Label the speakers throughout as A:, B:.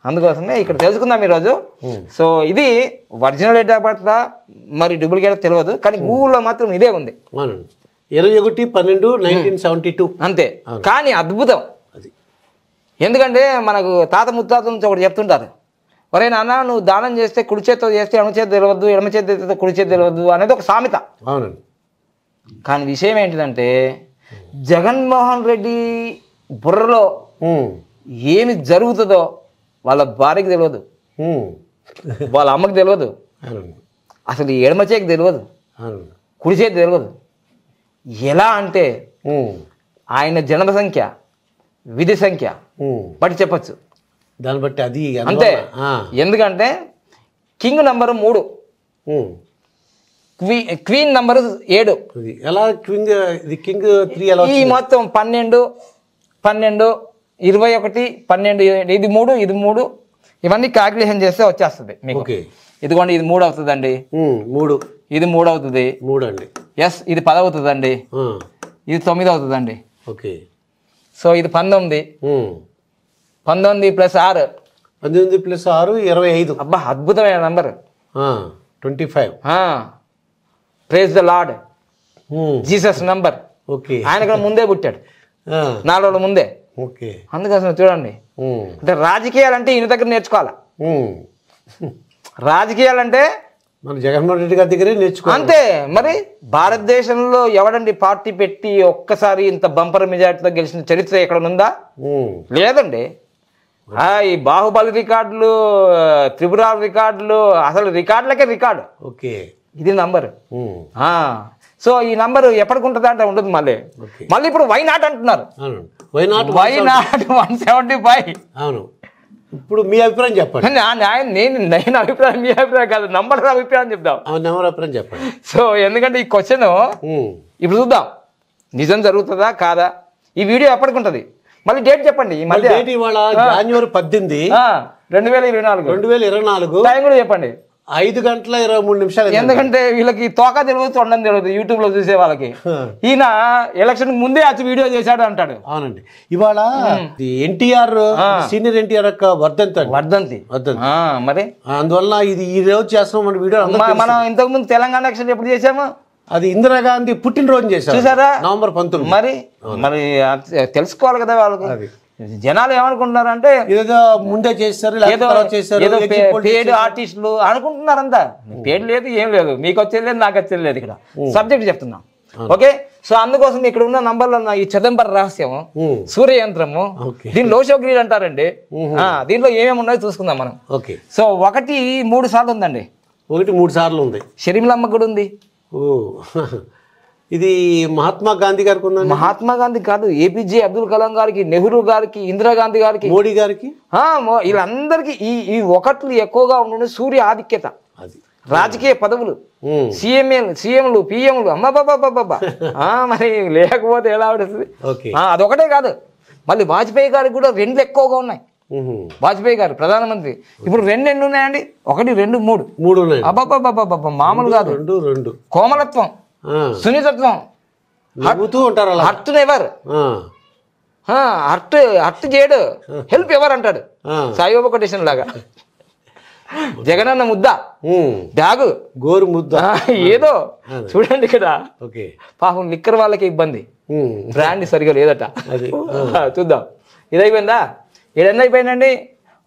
A: అందుకోసమే ఇక్కడ తెలుసుకుందాం ఈరోజు. సో ఇది ఒరిజినల్ డేట్ ఆఫ్ బర్త్ మరి డూప్లికేట్ తెలియదు, కానీ గూగుల్లో మాత్రం ఇదే ఉంది.
B: 21/12/1972
A: అంతే. కానీ అద్భుతం అది. ఎందుకంటే మనకు తాత ముత్తాత నుంచి ఒకటి చెప్తుంటారు, ఒరే నాన్న నువ్వు దానం చేస్తే కుడి చేతితో చేస్తే ఎడమ చేతి తెలియద్దు, ఎడమ చేతి కుడి చేతి తెలియద్దు అనేది ఒక సామెత.
B: అవునండి.
A: కానీ విషయం ఏంటిదంటే జగన్మోహన్ రెడ్డి బుర్రలో ఏమి జరుగుతుందో వాళ్ళ భార్యకి తెలియదు, వాళ్ళ అమ్మకి తెలియదు, అసలు ఎడమ చేతికి తెలియదు, కుడి చేతి తెలియదు. ఎలా అంటే ఆయన జన్మ సంఖ్య విధి సంఖ్య బట్టి చెప్పచ్చు,
B: దాన్ని బట్టి అది
A: అంతే. ఎందుకంటే కింగ్ నంబరు 3, క్వీన్ నంబరు 7.
B: ఎలా కింగ్ 3 ఎలా
A: ఈ మొత్తం 12 12 21 12 ఇది 3 ఇవన్నీ క్యాల్కులేషన్ చేస్తే వచ్చేస్తుంది మీకు. ఇదిగోండి ఇది 3 అవుతుందండి,
B: 3
A: ఇది 3 అవుతుంది,
B: 3 అండి.
A: ఎస్ ఇది 10 అవుతుందండి, ఇది 9 అవుతుందండి.
B: ఓకే.
A: సో ఇది 19 19 + 6
B: 18 + 6 25.
A: అబ్బా అద్భుతమైన number
B: 25.
A: Praise the Lord Jesus number.
B: Okay.
A: ఆయన కూడా ముందే పుట్టాడు, 4 రోజుల ముందే.
B: ఓకే.
A: అందుకోసం చూడండి, అంటే రాజకీయాలంటే ఈయన దగ్గర నేర్చుకోవాలా. రాజకీయాలంటే
B: మన జగన్మోహన్ రెడ్డి గారి దగ్గరే నేర్చుకోవాలి
A: అంతే. మరి భారతదేశంలో ఎవడండి పార్టీ పెట్టి ఒక్కసారి ఇంత బంపర్ మెజార్టీతో గెలిచిన చరిత్ర ఎక్కడ ఉందా? లేదండి. ఈ బాహుబలి రికార్డులు, త్రిపుర రికార్డులు, అసలు రికార్డులకే రికార్డు.
B: ఓకే.
A: ఇది నంబర్. సో ఈ నంబర్ ఎప్పటికి ఉంటుంది అంటే ఉంటుంది. మళ్ళీ ఇప్పుడు వై నాట్ అంటున్నారు. Why not 175.
B: అవును. ఇప్పుడు మీ అభిప్రాయం చెప్పండి.
A: నేను అభిప్రాయం మీ అభిప్రాయం కాదు, నంబర్ అభిప్రాయం చెప్దాం.
B: నంబర్ అభిప్రాయం చెప్పండి.
A: సో ఎందుకంటే ఈ క్వశ్చన్ ఇప్పుడు చూద్దాం నిజం జరుగుతుందా కాదా. ఈ వీడియో ఎప్పటికి ఉంటుంది, మళ్ళీ డేట్ చెప్పండి. ఈ మధ్య
B: డేట్ ఇవాళ జనవరి 18 2024
A: టైం కూడా చెప్పండి.
B: 5:23.
A: ఎందుకంటే వీళ్ళకి తోక తెలియదు తొండం తెలియదు యూట్యూబ్ లో చూసే వాళ్ళకి. ఈయన ఎలక్షన్ ముందే వచ్చి వీడియో చేశాడు అంటాడు.
B: అవునండి. ఇవాళ ఎన్టీఆర్ సీనియర్ ఎన్టీఆర్ యొక్క వర్ధంతి.
A: మరి
B: అందువల్ల ఇది ఈ రోజు చేస్తాం మన వీడియో.
A: మనం ఇంతకు ముందు తెలంగాణ ఎలక్షన్ ఎప్పుడు చేసాము,
B: అది ఇందిరాగాంధీ పుట్టినరోజు చేశారు, చూసారా, నవంబర్ 19.
A: మరి తెలుసుకోవాలి కదా వాళ్ళకి. జనాలు ఏమనుకుంటున్నారంటే
B: ఏదో ముందే చేస్తారు,
A: పేడ్ ఆర్టిస్టులు అనుకుంటున్నారంతా. పేడ్ లేదు ఏం లేదు, మీకు వచ్చేది లేదు నాకు వచ్చేది లేదు. ఇక్కడ సబ్జెక్ట్ చెప్తున్నాం. ఓకే. సో అందుకోసం ఇక్కడ ఉన్న నంబర్లో ఈ చిదంబర రహస్యం, సూర్యయంత్రము, దీని లోషోగ్రీడ్ అంటారండి. దీంట్లో ఏమేమి ఉన్నాయో చూసుకుందాం మనం.
B: ఓకే.
A: సో 1 3 సార్లు ఉందండి.
B: 1 3 సార్లు ఉంది.
A: షర్మిలమ్మ కూడా ఉంది.
B: ఇది మహాత్మా గాంధీ గారికి ఉందండి.
A: మహాత్మా గాంధీ కాదు, ఏపీజే అబ్దుల్ కలాం గారికి, నెహ్రూ గారికి, ఇందిరాగాంధీ గారికి,
B: మోడీ గారికి,
A: వీళ్ళందరికీ ఈ 1లు ఎక్కువగా ఉండే సూర్య ఆధిక్యత. రాజకీయ పదవులు, సీఎంలు, పిఎంలు, అమ్మ బాబా. మరి లేకపోతే ఎలా ఉంటుంది. అదొకటే కాదు, మళ్ళీ వాజ్పేయి గారికి కూడా 2 ఎక్కువగా ఉన్నాయి. వాజ్పేయి గారు ప్రధానమంత్రి. ఇప్పుడు 2 ఎన్ని ఉన్నాయండి? 1 2 3
B: ఉన్నాయి.
A: అబ్బాబ్బాబ్బా మామూలు కాదు.
B: 2
A: కోమలత్వం, సున్నితత్వం, హర్ట్ నెవర్, హర్ట్ చేయడు, హెల్ప్ ఎవర్ అంటాడు సాయిబాబా కొటేషన్ లాగా. జగనన్న ముద్ద, బ్యాగు
B: గోరు ముద్ద,
A: ఏదో చూడండి ఇక్కడ. పాపం లిక్కర్ వాళ్ళకి ఇబ్బంది, బ్రాండ్ సరిగా లేదట. చూద్దాం. ఇది అయిపోయిందా? ఎన్ని అయిపోయిందండి?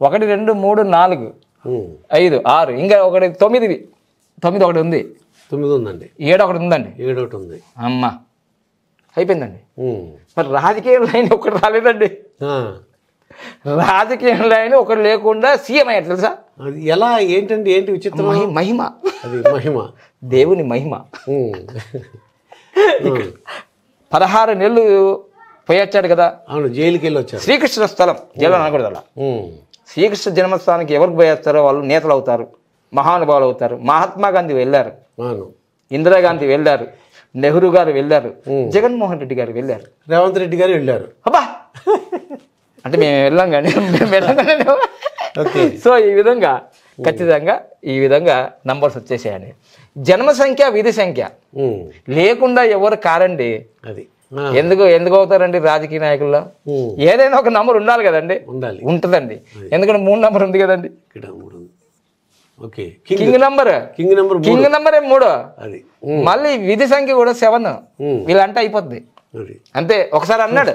A: 1 2 3 4 5 6 ఇంకా 1 9 ఒకటి ఉంది.
B: 9 ఉందండి.
A: 7 ఒకటి ఉందండి.
B: 7 ఒకటి ఉంది.
A: అమ్మా అయిపోయిందండి. మరి రాజకీయ లైన్ ఒకటి రాలేదండి. రాజకీయ లైన్ ఒకటి లేకుండా సీఎం అయ్యారు తెలుసా?
B: అది ఎలా ఏంటండి? ఏంటి విచిత్రం?
A: మహిమ,
B: అది మహిమ,
A: దేవుని మహిమ. 16 నెలలు పోయొచ్చాడు కదా.
B: అవును, జైలుకి వెళ్ళి వచ్చారు.
A: శ్రీకృష్ణ స్థలం, జైలు అనకూడదు అలా. శ్రీకృష్ణ జన్మస్థానానికి ఎవరికి పోయేస్తారో వాళ్ళు నేతలు అవుతారు, మహానుభావులు అవుతారు. మహాత్మా గాంధీ వెళ్ళారు, ఇందిరాగాంధీ వెళ్ళారు, నెహ్రూ గారు వెళ్ళారు, జగన్మోహన్ రెడ్డి గారు వెళ్ళారు,
B: రేవంత్ రెడ్డి గారు వెళ్ళారు.
A: అబ్బా అంటే మేము వెళ్ళాం కానీ సో ఈ విధంగా ఖచ్చితంగా ఈ విధంగా నంబర్స్ వచ్చేసాయండి. జన్మ సంఖ్య విధి సంఖ్య లేకుండా ఎవరు కారండి.
B: అది
A: ఎందుకు అవుతారండి రాజకీయ నాయకుల్లో? ఏదైనా ఒక నంబర్ ఉండాలి కదండి. ఉంటుందండి, ఎందుకంటే 3 నంబర్ ఉంది కదండి. కింగ్ నంబరే 3, మళ్ళీ విధి సంఖ్య కూడా 7. వీళ్ళంటే అయిపోద్ది అంతే. ఒకసారి అన్నాడు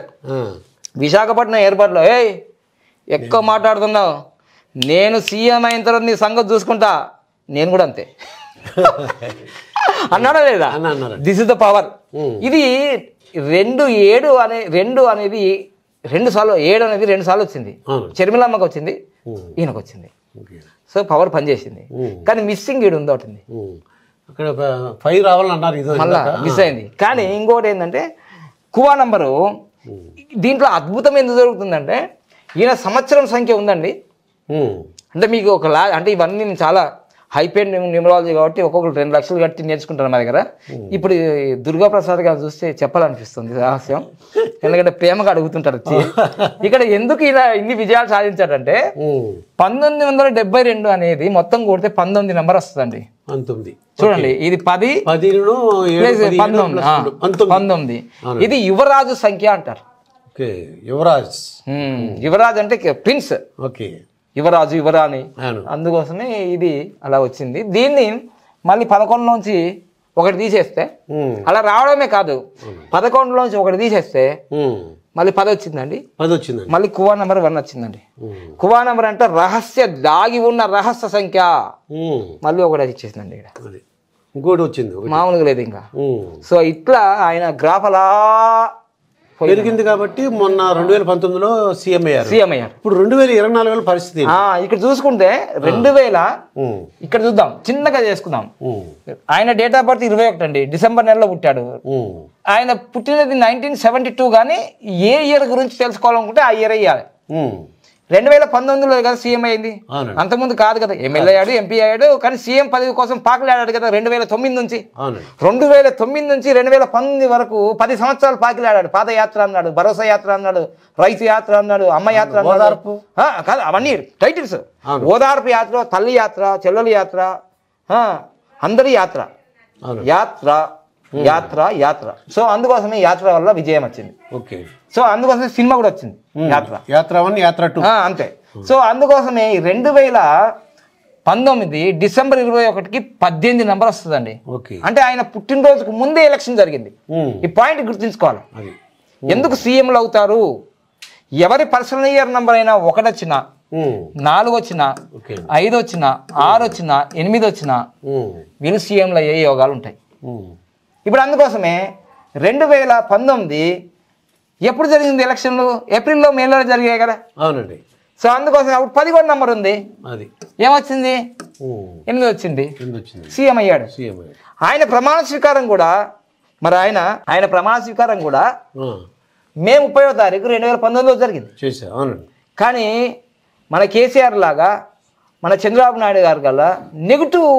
A: విశాఖపట్నం ఎయిర్పోర్ట్లో, ఎక్కువ మాట్లాడుతున్నావు, నేను సీఎం అయిన తర్వాత నీ సంగతి చూసుకుంటా, నేను కూడా అంతే అన్నాడా లేదా? This is the power. ఇది 2 అనేది 2 సార్లు, 7 అనేది 2 సార్లు వచ్చింది. షర్మిలమ్మకి వచ్చింది, ఈయనకు వచ్చింది. సో పవర్ పనిచేసింది. కానీ మిస్సింగ్ ఈడు ఉంది, ఒకటి
B: అక్కడ 5 రావాలన్నారు,
A: మళ్ళా మిస్ అయింది. కానీ ఇంకోటి ఏంటంటే కువా నంబరు, దీంట్లో అద్భుతం ఎందుకు జరుగుతుందంటే ఈయన సంవత్సరం సంఖ్య ఉందండి. అంటే మీకు ఒక అంటే ఇవన్నీ నేను చాలా హైపేడ్ న్యూమరాలజీ కాబట్టి ఒక్కొక్కరు 2 లక్షలు కట్టి నేర్చుకుంటారు మా దగ్గర. ఇప్పుడు దుర్గాప్రసాద్ గారు చూస్తే చెప్పాలనిపిస్తుంది రహస్యం, ఎందుకంటే ప్రేమగా అడుగుతుంటారు వచ్చి. ఇక్కడ ఎందుకు ఇలా ఇన్ని విజయాలు సాధించాడంటే 1972 అనేది మొత్తం కొడితే 19 నెంబర్ వస్తుందండి. చూడండి, ఇది 10 19. ఇది యువరాజు సంఖ్య అంటారు. యువరాజ్ అంటే ప్రిన్స్, యువరాజు యువరాణి, అందుకోసమే ఇది అలా వచ్చింది. దీన్ని మళ్ళీ 11లోంచి 1 తీసేస్తే, అలా రావడమే కాదు, 11లోంచి 1 తీసేస్తే మళ్ళీ 10 వచ్చిందండి. మళ్ళీ కువా నెంబర్ 1 వచ్చిందండి. కువా నెంబర్ అంటే దాగి ఉన్న రహస్య సంఖ్య. మళ్ళీ 1 ఇచ్చేసిందండి. ఇక్కడ
B: ఇంకోటి వచ్చింది,
A: మామూలుగా లేదు ఇంకా. సో ఇట్లా ఆయన గ్రాఫ్ అలా
B: పెరిగింది. కాబట్టి మొన్న 2019లో సీఎం అయ్యారు. ఇప్పుడు 2024 పరిస్థితి
A: ఇక్కడ చూసుకుంటే 2000 ఇక్కడ చూద్దాం, చిన్నగా చేసుకుందాం. ఆయన డేట్ ఆఫ్ బర్త్ 21 అండి, డిసెంబర్ నెలలో పుట్టాడు. ఆయన పుట్టినది 1972. కానీ ఏ ఇయర్ గురించి తెలుసుకోవాలనుకుంటే ఆ ఇయర్ అయ్యాలి. 2019లో కదా సీఎం అయింది, అంతకుముందు కాదు కదా. ఎమ్మెల్యే అయ్యాడు, ఎంపీ అయ్యాడు, కానీ సీఎం పదవి కోసం పాకులాడాడు కదా 2009 నుంచి. 2009 నుంచి 2019 వరకు 10 సంవత్సరాలు పాకిలాడాడు. పాదయాత్ర అన్నాడు, భరోసా యాత్ర అన్నాడు, రైతు యాత్ర అన్నాడు, అమ్మ యాత్ర అన్నాడు, కాదు అవన్నీ టైటిల్స్. ఓదార్పు యాత్ర, తల్లి యాత్ర, చెల్లెల యాత్ర, అందరి యాత్ర, యాత్ర యాత్ర యాత్ర. సో అందుకోసమే యాత్ర వల్ల విజయం వచ్చింది. సో అందుకోసమే సినిమా కూడా వచ్చింది, యాత్ర 1 యాత్ర 2 అంతే. సో అందుకోసమే 2019 డిసెంబర్ 21కి 18 నెంబర్ వస్తుందండి. అంటే ఆయన పుట్టినరోజుకు ముందే ఎలక్షన్ జరిగింది. ఈ పాయింట్ గుర్తుంచుకోవాలి. ఎందుకు సీఎంలు అవుతారు? ఎవరి పర్సనల్ ఇయర్ నంబర్ అయినా 1 వచ్చినా, 4 వచ్చినా, 5 వచ్చినా, 6 వచ్చినా, 8 వచ్చినా వీళ్ళు సీఎంలు అయ్యే యోగాలు ఉంటాయి. ఇప్పుడు అందుకోసమే 2019 ఎప్పుడు జరిగింది ఎలక్షన్లు? ఏప్రిల్లో, మేలో జరిగాయి కదా.
B: అవునండి.
A: సో అందుకోసం అప్పుడు 11 నెంబర్ ఉంది. ఏమొచ్చింది? 8 వచ్చింది. సీఎం అయ్యాడు. ఆయన ప్రమాణ స్వీకారం కూడా, మరి ఆయన ప్రమాణ స్వీకారం కూడా మే 30వ తారీఖు 2019లో జరిగింది. కానీ మన కేసీఆర్ లాగా, మన చంద్రబాబు నాయుడు గారు గల నెగిటివ్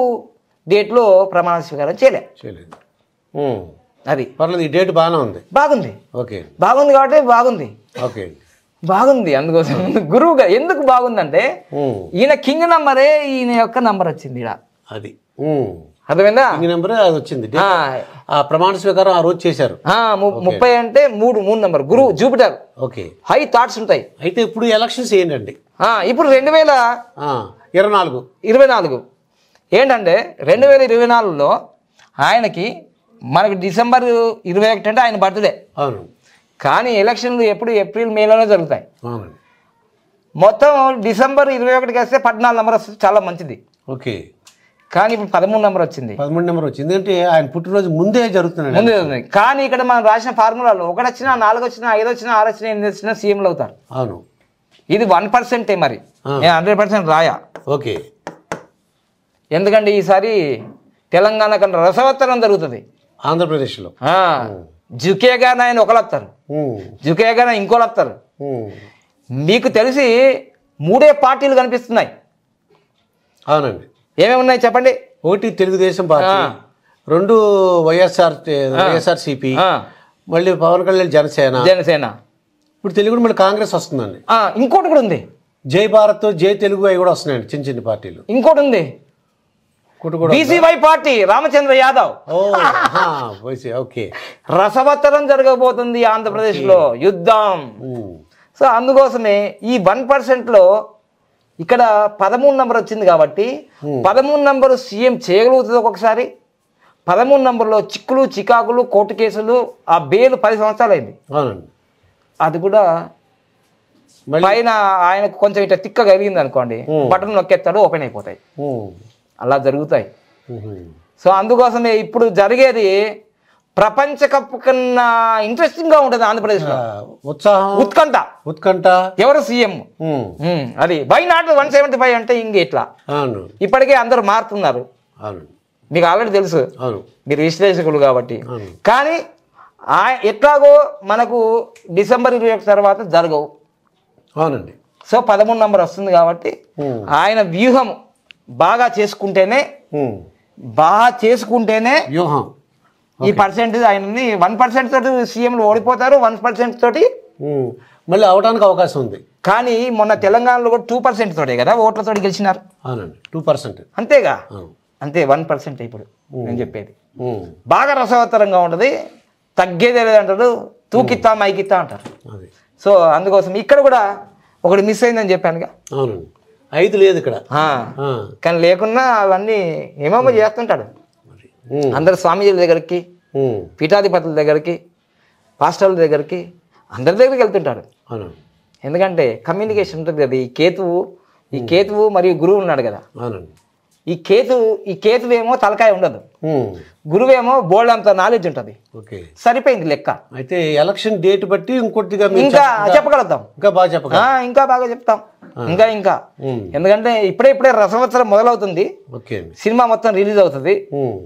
A: డేట్లో ప్రమాణ స్వీకారం చేయలేదు. అది
B: పర్లేదు, ఈ డేట్ బాగానే ఉంది.
A: బాగుంది కాబట్టి బాగుంది. అందుకోసం గురువుగా ఎందుకు బాగుందంటే ఈయన కింగ్ నంబరే ఈయన యొక్క నంబర్ వచ్చింది.
B: అది
A: అర్థమైందా?
B: నంబరే అది వచ్చింది. ప్రమాణ స్వీకారం ఆ రోజు చేశారు.
A: 30 అంటే 3 నంబర్, గురువు జూపిటర్. హై థాట్స్ ఉంటాయి.
B: అయితే ఇప్పుడు ఎలక్షన్స్ ఏంటండి?
A: ఇప్పుడు 2024 ఏంటంటే 2024లో ఆయనకి, మనకి డిసెంబర్ 21 అంటే ఆయన బర్త్డే. కానీ ఎలక్షన్లు ఎప్పుడు ఏప్రిల్ మేలోనే జరుగుతాయి. మొత్తం డిసెంబర్ 21కి వస్తే 14 నెంబర్ వస్తుంది, చాలా మంచిది. కానీ ఇప్పుడు 13 నెంబర్ వచ్చింది.
B: 13 నెంబర్ వచ్చింది అంటే ఆయన పుట్టినరోజు ముందే జరుగుతుంది.
A: కానీ ఇక్కడ మనం రాసిన ఫార్ములాలో 1 వచ్చినా, 4 వచ్చినా, 5 వచ్చినా, 6 వచ్చినా, 8 వచ్చినా సీఎంలు అవుతారు. ఇది 1% మరి, నేను 100% రాయా. ఎందుకంటే ఈసారి తెలంగాణ కన్నా రసవత్తరం జరుగుతుంది.
B: ఆంధ్రప్రదేశ్లో
A: జుకేగా ఆయన ఒకరు వస్తారు, జుకేగా ఇంకోళ్ళు వస్తారు. మీకు తెలిసి 3 పార్టీలు కనిపిస్తున్నాయి.
B: అవునండి.
A: ఏమేమి ఉన్నాయి చెప్పండి?
B: 1 తెలుగుదేశం పార్టీ, 2 వైఎస్ఆర్సీపీ, మళ్ళీ పవన్ కళ్యాణ్ జనసేన. ఇప్పుడు తెలుగు మళ్ళీ కాంగ్రెస్ వస్తుందండి.
A: ఇంకోటి కూడా ఉంది,
B: జై భారత్, జై తెలుగు, అవి కూడా వస్తున్నాయండి, చిన్న చిన్న పార్టీలు.
A: ఇంకోటి ఉంది, BCY party Ramachandra Yadav.
B: Okay.
A: రసవత్తరం జరగబోతుంది ఆంధ్రప్రదేశ్లో యుద్ధం. సో అందుకోసమే ఈ 1%లో ఇక్కడ 13 నంబర్ వచ్చింది కాబట్టి 13 నంబరు సీఎం చేయగలుగుతుంది ఒక్కొక్కసారి. 13 నంబర్లో చిక్కులు చికాకులు కోర్టు కేసులు ఆ బెయిల్ 10 సంవత్సరాలు అయింది. అది కూడా పైన ఆయనకు కొంచెం ఇట్లా తిక్క కలిగింది అనుకోండి, బటన్ నొక్కేస్తాడు, ఓపెన్ అయిపోతాయి. అలా జరుగుతాయి. సో అందుకోసమే ఇప్పుడు జరిగేది ప్రపంచ కప్ కన్నా ఇంట్రెస్టింగ్ గా ఉంటుంది ఆంధ్రప్రదేశ్లో. ఉత్కంఠ ఎవరు సీఎం అది. వై నాట్ 175 అంటే ఇంక ఇట్లా ఇప్పటికే అందరూ మారుతున్నారు. మీకు ఆల్రెడీ తెలుసు, మీరు విశ్లేషకులు కాబట్టి. కానీ ఎట్లాగో మనకు డిసెంబర్ 21 తర్వాత జరగవు.
B: అవునండి.
A: సో 13 నంబర్ వస్తుంది కాబట్టి ఆయన వ్యూహం బాగా చేసుకుంటేనే
B: వ్యూహం
A: ఈ పర్సెంటేజ్ ఆయనని 1% తోటి సీఎంలు ఓడిపోతారు, 1% తోటి
B: మళ్ళీ అవడానికి అవకాశం ఉంది.
A: కానీ మొన్న తెలంగాణలో కూడా 2% తోటే కదా ఓట్లతో గెలిచినారు.
B: అవునండి, 2%.
A: అంతేగా, అంతే 1% ఇప్పుడు నేను చెప్పేది. బాగా రసవత్తరంగా ఉంటుంది, తగ్గేదే లేదంటారు, తూకిత్తా మైకిత్తా అంటారు. సో అందుకోసం ఇక్కడ కూడా ఒకటి మిస్ అయిందని చెప్పానుగా.
B: అవునండి, 5 లేదు ఇక్కడ.
A: కానీ లేకున్నా అవన్నీ ఏమేమో చేస్తుంటాడు. అందరు స్వామీజీల దగ్గరికి, పీఠాధిపతుల దగ్గరికి, పాస్టర్ల దగ్గరికి, అందరి దగ్గరికి వెళ్తుంటాడు. ఎందుకంటే కమ్యూనికేషన్ ఉంటుంది కదా. ఈ కేతువు మరియు గురువు ఉన్నాడు కదా. ఈ కేతువేమో తలకాయ ఉండదు, గురువేమో బోల్డ్ అంత నాలెడ్జ్ ఉంటుంది. సరిపోయింది లెక్క.
B: అయితే ఎలక్షన్ డేట్ బట్టి ఇంకొద్దిగా
A: ఇంకా చెప్పగలుగుతాం, ఇంకా బాగా చెప్తాం. ఇంకా ఎందుకంటే ఇప్పుడే రసవత్సరం మొదలవుతుంది. సినిమా మొత్తం రిలీజ్ అవుతుంది.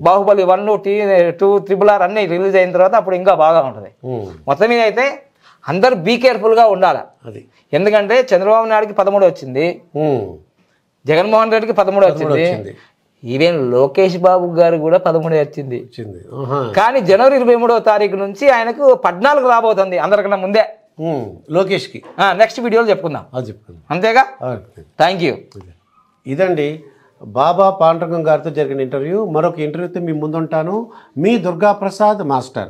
A: బాహుబలి 1, 2, RRR అన్ని రిలీజ్ అయిన తర్వాత అప్పుడు ఇంకా బాగా ఉంటుంది. మొత్తం మీద అయితే అందరూ బీ కేర్ఫుల్ గా ఉండాలి. ఎందుకంటే చంద్రబాబు నాయుడుకి 13 వచ్చింది, జగన్మోహన్ రెడ్డికి 13 వచ్చింది, ఈవెన్ లోకేష్ బాబు గారు కూడా 13 వచ్చింది. కానీ జనవరి 23వ తారీఖు నుంచి ఆయనకు 14 రాబోతుంది, అందరికన్నా ముందే
B: లోకేష్కి.
A: నెక్స్ట్ వీడియోలో చెప్పుకుందాం. అంతేగా. Thank you.
B: ఇదండి బాబా పాండురంగం గారితో జరిగిన ఇంటర్వ్యూ. మరొక ఇంటర్వ్యూతో మీ ముందుంటాను. మీ దుర్గాప్రసాద్ మాస్టర్.